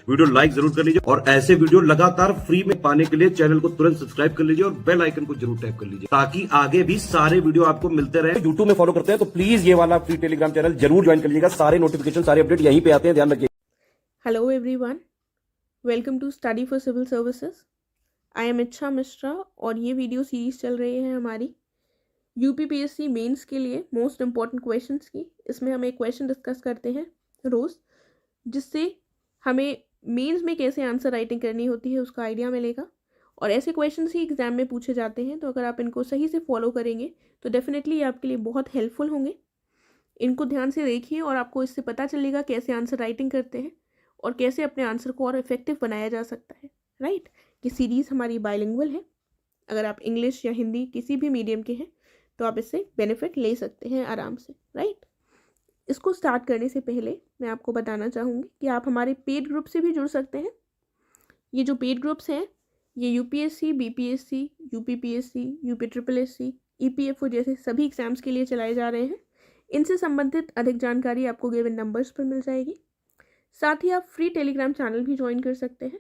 Video like जरूर कर लीजिए और ऐसे वीडियो लगातार फ्री में पाने के लिए चैनल को तुरंत सब्सक्राइब कर लीजिए और बेल आइकन को जरूर टैप कर लीजिए ताकि आगे भी सारे वीडियो आपको मिलते रहे। यूट्यूब में फॉलो करते हैं तो प्लीज ये वाला फ्री टेलीग्राम चैनल जरूर ज्वाइन कर लीजिएगा। सारे नोटिफिकेशन सारे अपडेट यहीं पे आते हैं, ध्यान रखिए। Hello everyone, welcome to study for civil services. I am Ichha Mishra और ये वीडियो सीरीज चल रही है हमारी यूपीपीएससी मेंस के लिए मोस्ट इम्पॉर्टेंट क्वेश्चंस की। इसमें हम एक क्वेश्चन डिस्कस करते हैं रोज़, जिससे हमें मेंस में कैसे आंसर राइटिंग करनी होती है उसका आइडिया मिलेगा। और ऐसे क्वेश्चंस ही एग्जाम में पूछे जाते हैं, तो अगर आप इनको सही से फॉलो करेंगे तो डेफिनेटली ये आपके लिए बहुत हेल्पफुल होंगे। इनको ध्यान से देखिए और आपको इससे पता चलेगा कैसे आंसर राइटिंग करते हैं और कैसे अपने आंसर को और इफेक्टिव बनाया जा सकता है। राइट, ये सीरीज़ हमारी बाइलिंगुअल है। अगर आप इंग्लिश या हिंदी किसी भी मीडियम के हैं तो आप इससे बेनिफिट ले सकते हैं आराम से। राइट, इसको स्टार्ट करने से पहले मैं आपको बताना चाहूँगी कि आप हमारे पेड ग्रुप से भी जुड़ सकते हैं। ये जो पेड ग्रुप्स हैं ये यूपीएससी, बीपीएससी, यूपीपीएससी, यूपीट्रिपलएससी, ईपीएफओ जैसे सभी एग्जाम्स के लिए चलाए जा रहे हैं। इनसे संबंधित अधिक जानकारी आपको गिवन नंबर्स पर मिल जाएगी। साथ ही आप फ्री टेलीग्राम चैनल भी ज्वाइन कर सकते हैं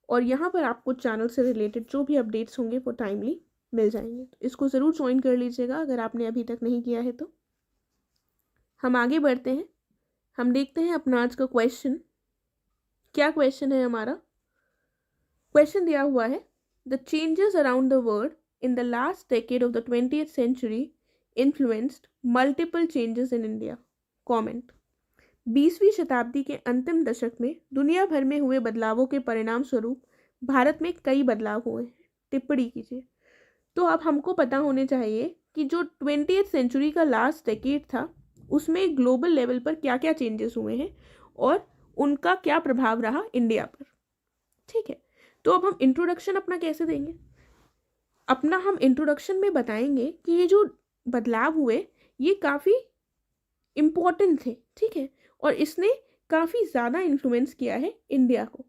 और यहाँ पर आपको चैनल से रिलेटेड जो भी अपडेट्स होंगे वो टाइमली मिल जाएंगे। तो इसको ज़रूर ज्वाइन कर लीजिएगा अगर आपने अभी तक नहीं किया है तो। हम आगे बढ़ते हैं, हम देखते हैं अपना आज का क्वेश्चन। क्या क्वेश्चन है हमारा? क्वेश्चन दिया हुआ है, the changes around the world in the last decade of the 20th century influenced multiple changes in India. Comment. 20वीं शताब्दी के अंतिम दशक में दुनिया भर में हुए बदलावों के परिणाम स्वरूप भारत में कई बदलाव हुए हैं। टिप्पणी कीजिए। तो अब हमको पता होने चाहिए कि जो 20th सेंचुरी का लास्ट डेकेड था उसमें ग्लोबल लेवल पर क्या क्या चेंजेस हुए हैं और उनका क्या प्रभाव रहा इंडिया पर। ठीक है, तो अब हम इंट्रोडक्शन अपना कैसे देंगे? अपना हम इंट्रोडक्शन में बताएंगे कि ये जो बदलाव हुए ये काफ़ी इम्पोर्टेंट थे। ठीक है, और इसने काफ़ी ज़्यादा इन्फ्लुएंस किया है इंडिया को।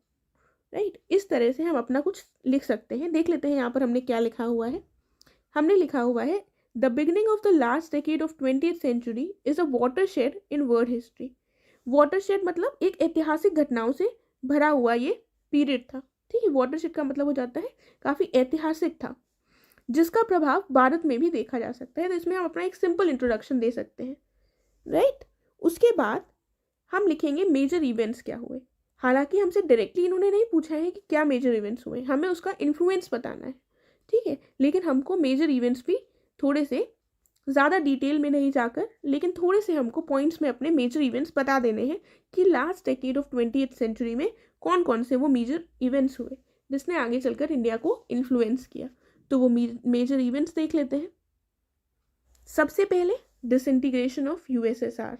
राइट, इस तरह से हम अपना कुछ लिख सकते हैं। देख लेते हैं यहाँ पर हमने क्या लिखा हुआ है। हमने लिखा हुआ है, the beginning of the last decade of 20th century is a watershed in world history. Watershed मतलब एक ऐतिहासिक घटनाओं से भरा हुआ ये पीरियड था। ठीक है, वाटरशेड का मतलब हो जाता है काफ़ी ऐतिहासिक था, जिसका प्रभाव भारत में भी देखा जा सकता है। तो इसमें हम अपना एक सिंपल इंट्रोडक्शन दे सकते हैं। राइट, उसके बाद हम लिखेंगे मेजर इवेंट्स क्या हुए। हालांकि हमसे डायरेक्टली इन्होंने नहीं पूछा है कि क्या मेजर इवेंट्स हुए, हमें उसका इन्फ्लुएंस बताना है। ठीक है, लेकिन हमको मेजर इवेंट्स भी थोड़े से ज़्यादा डिटेल में नहीं जाकर, लेकिन थोड़े से हमको पॉइंट्स में अपने मेजर इवेंट्स बता देने हैं कि last decade of 20th century में कौन कौन से वो मेजर इवेंट्स हुए जिसने आगे चलकर इंडिया को इन्फ्लुएंस किया। तो वो मेजर इवेंट्स देख लेते हैं। सबसे पहले disintegration of USSR.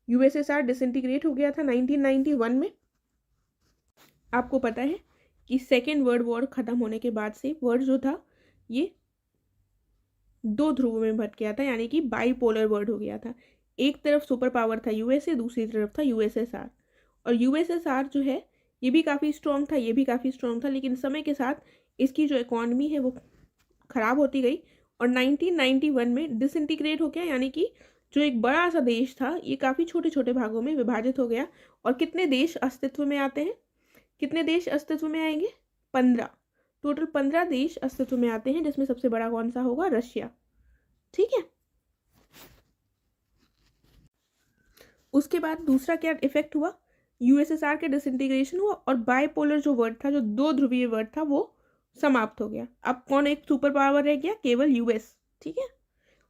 USSR disintegrate हो गया था 1991 में। आपको पता है कि सेकेंड वर्ल्ड वॉर ख़त्म होने के बाद से वर्ल्ड जो था ये दो ध्रुवों में बंट गया था, यानी कि बाईपोलर वर्ल्ड हो गया था। एक तरफ सुपर पावर था यूएसए, दूसरी तरफ था यूएसएसआर। और यूएसएसआर जो है ये भी काफ़ी स्ट्रॉन्ग था, ये भी काफ़ी स्ट्रॉन्ग था, लेकिन समय के साथ इसकी जो इकॉनमी है वो ख़राब होती गई और 1991 में डिसइंटीग्रेट हो गया, यानी कि जो एक बड़ा सा देश था ये काफ़ी छोटे छोटे भागों में विभाजित हो गया। और कितने देश अस्तित्व में आते हैं? कितने देश अस्तित्व में आएंगे? 15। टोटल 15 देश अस्तित्व में आते हैं, जिसमें सबसे बड़ा कौन सा होगा? रशिया। ठीक है, उसके बाद दूसरा क्या इफेक्ट हुआ? यूएसएसआर के डिसइंटीग्रेशन हुआ और बाइपोलर जो वर्ड था, जो दो ध्रुवीय वर्ड था, वो समाप्त हो गया। अब कौन एक सुपर पावर रह गया? केवल यूएस। ठीक है,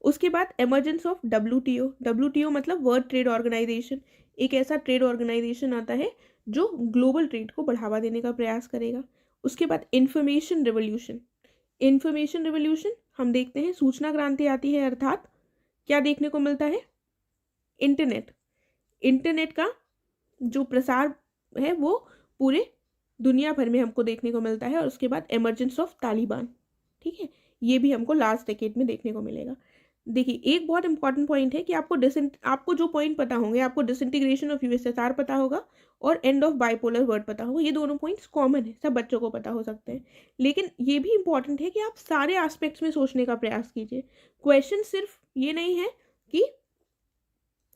उसके बाद एमर्जेंस ऑफ डब्ल्यूटीओ। डब्ल्यूटीओ मतलब वर्ल्ड ट्रेड ऑर्गेनाइजेशन। एक ऐसा ट्रेड ऑर्गेनाइजेशन आता है जो ग्लोबल ट्रेड को बढ़ावा देने का प्रयास करेगा। उसके बाद इंफॉर्मेशन रिवोल्यूशन। इंफॉर्मेशन रिवोल्यूशन हम देखते हैं सूचना क्रांति आती है, अर्थात क्या देखने को मिलता है? इंटरनेट। इंटरनेट का जो प्रसार है वो पूरे दुनिया भर में हमको देखने को मिलता है। और उसके बाद एमर्जेंस ऑफ तालिबान। ठीक है, ये भी हमको लास्ट डेकेड में देखने को मिलेगा। देखिए, एक बहुत इंपॉर्टेंट पॉइंट है कि आपको जो पॉइंट पता होंगे, आपको डिसइंटीग्रेशन ऑफ यूएसएसआर पता होगा और एंड ऑफ बाइपोलर वर्ल्ड पता होगा। ये दोनों पॉइंट्स कॉमन है, सब बच्चों को पता हो सकते हैं। लेकिन ये भी इंपॉर्टेंट है कि आप सारे एस्पेक्ट्स में सोचने का प्रयास कीजिए। क्वेश्चन सिर्फ ये नहीं है कि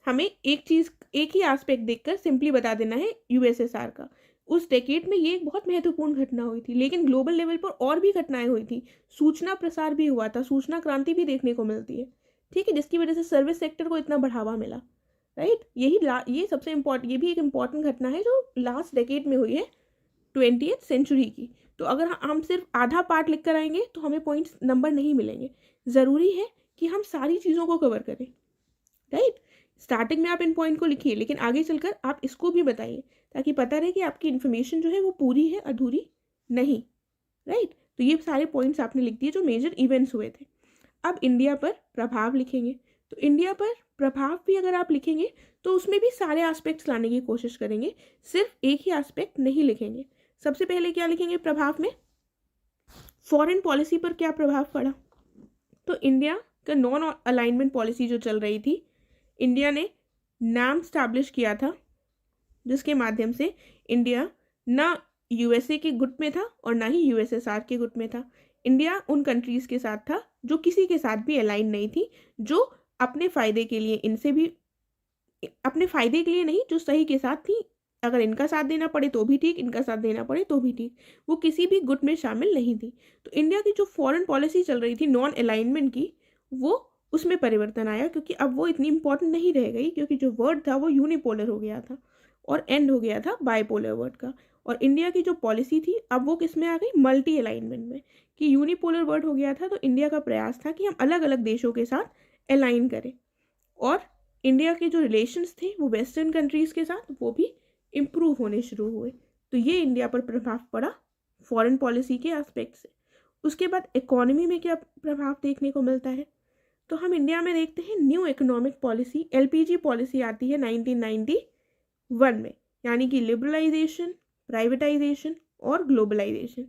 हमें एक ही एस्पेक्ट देखकर सिंपली बता देना है यूएसएसआर का। उस डेकेड में ये एक बहुत महत्वपूर्ण घटना हुई थी। लेकिन ग्लोबल लेवल पर और भी घटनाएं हुई थी, सूचना प्रसार भी हुआ था, सूचना क्रांति भी देखने को मिलती है, ठीक है, जिसकी वजह से सर्विस सेक्टर को इतना बढ़ावा मिला, राइट। ये सबसे इम्पोर्टेंट, ये भी एक इम्पॉर्टेंट घटना है जो लास्ट डेकेड में हुई है 20th सेंचुरी की। तो अगर हम सिर्फ आधा पार्ट लिख कर आएंगे तो हमें पॉइंट्स नंबर नहीं मिलेंगे। ज़रूरी है कि हम सारी चीज़ों को कवर करें, राइट। स्टार्टिंग में आप इन पॉइंट को लिखिए, लेकिन आगे चलकर आप इसको भी बताइए ताकि पता रहे कि आपकी इन्फॉर्मेशन जो है वो पूरी है, अधूरी नहीं, राइट। तो ये सारे पॉइंट्स आपने लिख दिए जो मेजर इवेंट्स हुए थे। अब इंडिया पर प्रभाव लिखेंगे। तो इंडिया पर प्रभाव भी अगर आप लिखेंगे तो उसमें भी सारे एस्पेक्ट्स लाने की कोशिश करेंगे, सिर्फ एक ही एस्पेक्ट नहीं लिखेंगे। सबसे पहले क्या लिखेंगे प्रभाव में? फॉरेन पॉलिसी पर क्या प्रभाव पड़ा। तो इंडिया का नॉन अलाइनमेंट पॉलिसी जो चल रही थी, इंडिया ने नाम स्टैब्लिश किया था जिसके माध्यम से इंडिया ना यूएसए के गुट में था और ना ही यूएसएसआर के गुट में था। इंडिया उन कंट्रीज़ के साथ था जो किसी के साथ भी अलाइन नहीं थी, जो अपने फ़ायदे के लिए, इनसे भी अपने फ़ायदे के लिए नहीं, जो सही के साथ थी। अगर इनका साथ देना पड़े तो भी ठीक, इनका साथ देना पड़े तो भी ठीक, वो किसी भी गुट में शामिल नहीं थी। तो इंडिया की जो फॉरेन पॉलिसी चल रही थी नॉन अलाइनमेंट की, वो उसमें परिवर्तन आया, क्योंकि अब वो इतनी इंपॉर्टेंट नहीं रह गई, क्योंकि जो वर्ड था वो यूनिपोलर हो गया था और एंड हो गया था बाइपोलर वर्ड का। और इंडिया की जो पॉलिसी थी अब वो किस में आ गई? मल्टी अलाइनमेंट में। कि यूनिपोलर वर्ड हो गया था तो इंडिया का प्रयास था कि हम अलग अलग देशों के साथ अलाइन करें, और इंडिया के जो रिलेशंस थे वो वेस्टर्न कंट्रीज़ के साथ वो भी इम्प्रूव होने शुरू हुए। तो ये इंडिया पर प्रभाव पड़ा फॉरेन पॉलिसी के एस्पेक्ट से। उसके बाद इकोनॉमी में क्या प्रभाव देखने को मिलता है? तो हम इंडिया में देखते हैं new economic policy, LPG policy आती है 1991 में, यानी कि लिबरलाइजेशन, प्राइवेटाइजेशन और ग्लोबलाइजेशन।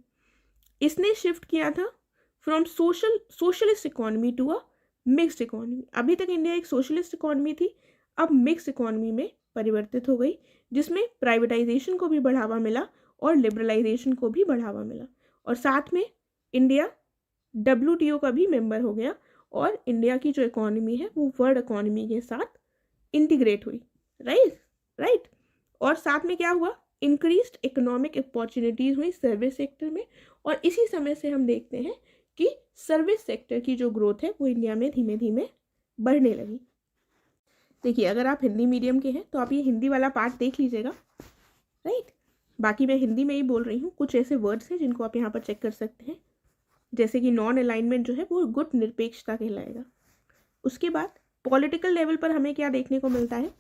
इसने शिफ्ट किया था from socialist economy to a mixed economy. अभी तक इंडिया एक सोशलिस्ट इकोनॉमी थी, अब मिक्स्ड इकोनॉमी में परिवर्तित हो गई, जिसमें प्राइवेटाइजेशन को भी बढ़ावा मिला और लिबरलाइजेशन को भी बढ़ावा मिला। और साथ में इंडिया WTO का भी मेंबर हो गया और इंडिया की जो इकोनॉमी है वो वर्ल्ड इकोनॉमी के साथ इंटीग्रेट हुई, राइट। और साथ में क्या हुआ? इंक्रीज्ड इकोनॉमिक अपॉर्चुनिटीज़ हुई सर्विस सेक्टर में, और इसी समय से हम देखते हैं कि सर्विस सेक्टर की जो ग्रोथ है वो इंडिया में धीमे धीमे बढ़ने लगी। देखिए, अगर आप हिंदी मीडियम के हैं तो आप ये हिंदी वाला पार्ट देख लीजिएगा, राइट। बाकी मैं हिंदी में ही बोल रही हूँ, कुछ ऐसे वर्ड्स हैं जिनको आप यहाँ पर चेक कर सकते हैं, जैसे कि नॉन अलाइनमेंट जो है वो गुट निरपेक्षता कहलाएगा। उसके बाद पॉलिटिकल लेवल पर हमें क्या देखने को मिलता है?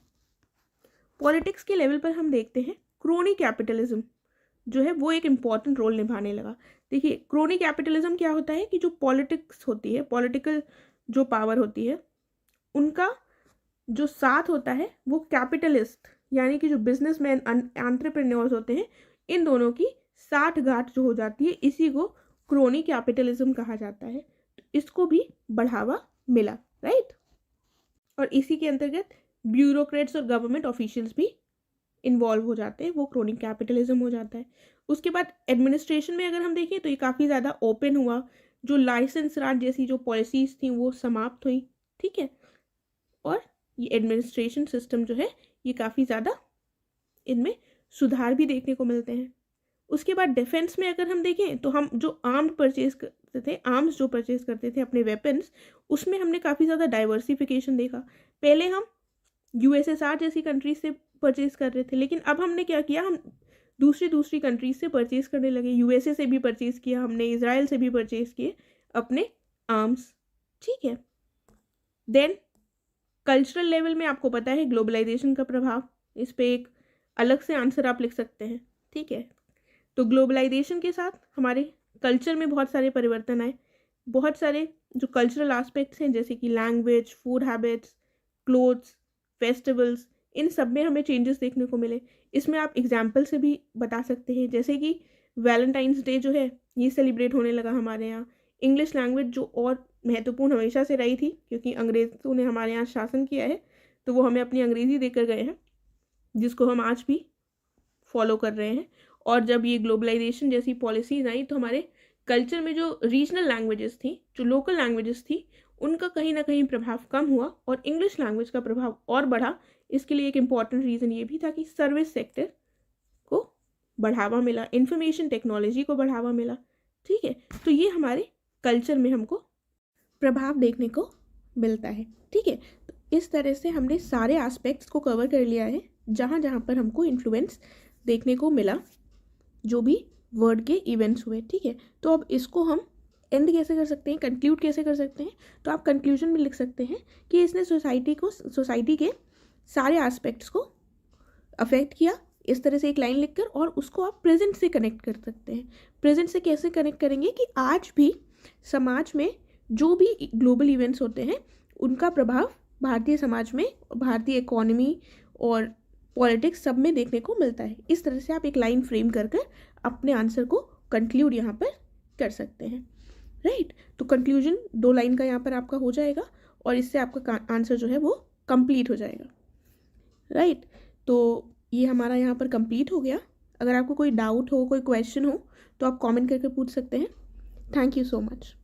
पॉलिटिक्स के लेवल पर हम देखते हैं क्रोनी कैपिटलिज्म जो है वो एक इम्पॉर्टेंट रोल निभाने लगा। देखिए, क्रोनी कैपिटलिज्म क्या होता है कि जो पॉलिटिक्स होती है, पॉलिटिकल जो पावर होती है, उनका जो साथ होता है वो कैपिटलिस्ट यानी कि जो बिजनेसमैन, एंटरप्रेन्योर्स होते हैं, इन दोनों की साठगांठ जो हो जाती है, इसी को क्रोनी कैपिटलिज्म कहा जाता है। तो इसको भी बढ़ावा मिला, राइट। और इसी के अंतर्गत ब्यूरोक्रेट्स और गवर्नमेंट ऑफिशियल्स भी इन्वॉल्व हो जाते हैं, वो क्रोनी कैपिटलिज्म हो जाता है। उसके बाद एडमिनिस्ट्रेशन में अगर हम देखें तो ये काफ़ी ज़्यादा ओपन हुआ, जो लाइसेंस राज जैसी जो पॉलिसीज़ थी वो समाप्त हुई, ठीक है। और ये एडमिनिस्ट्रेशन सिस्टम जो है ये काफ़ी ज़्यादा इनमें सुधार भी देखने को मिलते हैं। उसके बाद डिफेंस में अगर हम देखें तो हम जो आर्म्स जो परचेज करते थे अपने वेपन्स, उसमें हमने काफ़ी ज़्यादा डाइवर्सिफिकेशन देखा। पहले हम यूएसएसआर जैसी कंट्रीज से परचेज कर रहे थे, लेकिन अब हमने क्या किया, हम दूसरी कंट्रीज से परचेज करने लगे। यूएसए से भी परचेज किया हमने, इजराइल से भी परचेज किए अपने आर्म्स, ठीक है। देन कल्चरल लेवल में आपको पता है ग्लोबलाइजेशन का प्रभाव, इस पे एक अलग से आंसर आप लिख सकते हैं, ठीक है। तो ग्लोबलाइजेशन के साथ हमारे कल्चर में बहुत सारे परिवर्तन आए। बहुत सारे जो कल्चरल एस्पेक्ट्स हैं जैसे कि language, food habits, clothes, festivals, इन सब में हमें चेंजेस देखने को मिले। इसमें आप एग्जाम्पल से भी बता सकते हैं, जैसे कि वैलेंटाइंस डे जो है ये सेलिब्रेट होने लगा हमारे यहाँ। इंग्लिश लैंग्वेज जो और महत्वपूर्ण हमेशा से रही थी, क्योंकि अंग्रेज़ों ने हमारे यहाँ शासन किया है, तो वो हमें अपनी अंग्रेज़ी देकर गए हैं, जिसको हम आज भी फॉलो कर रहे हैं। और जब ये ग्लोबलाइजेशन जैसी पॉलिसीज आई तो हमारे कल्चर में जो रीजनल लैंग्वेजेस थी, जो लोकल लैंग्वेजेस थी, उनका कहीं ना कहीं प्रभाव कम हुआ और इंग्लिश लैंग्वेज का प्रभाव और बढ़ा। इसके लिए एक इम्पॉर्टेंट रीज़न ये भी था कि सर्विस सेक्टर को बढ़ावा मिला, इंफॉर्मेशन टेक्नोलॉजी को बढ़ावा मिला, ठीक है। तो ये हमारे कल्चर में हमको प्रभाव देखने को मिलता है, ठीक है। तो इस तरह से हमने सारे एस्पेक्ट्स को कवर कर लिया है जहाँ जहाँ पर हमको इन्फ्लुएंस देखने को मिला, जो भी वर्ड के इवेंट्स हुए, ठीक है। तो अब इसको हम एंड कैसे कर सकते हैं, कंक्लूड कैसे कर सकते हैं, तो आप कंक्लूजन में लिख सकते हैं कि इसने सोसाइटी के सारे एस्पेक्ट्स को अफेक्ट किया, इस तरह से एक लाइन लिखकर, और उसको आप प्रेजेंट से कनेक्ट कर सकते हैं। प्रेजेंट से कैसे कनेक्ट करेंगे कि आज भी समाज में जो भी ग्लोबल इवेंट्स होते हैं उनका प्रभाव भारतीय समाज में, भारतीय इकोनॉमी और पॉलिटिक्स सब में देखने को मिलता है। इस तरह से आप एक लाइन फ्रेम कर कर अपने आंसर को कंक्लूड यहाँ पर कर सकते हैं, राइट। तो कंक्लूजन 2 लाइन का यहाँ पर आपका हो जाएगा और इससे आपका आंसर जो है वो कंप्लीट हो जाएगा, राइट। तो ये हमारा यहाँ पर कंप्लीट हो गया। अगर आपको कोई डाउट हो, कोई क्वेश्चन हो, तो आप कमेंट करके पूछ सकते हैं। Thank you so much.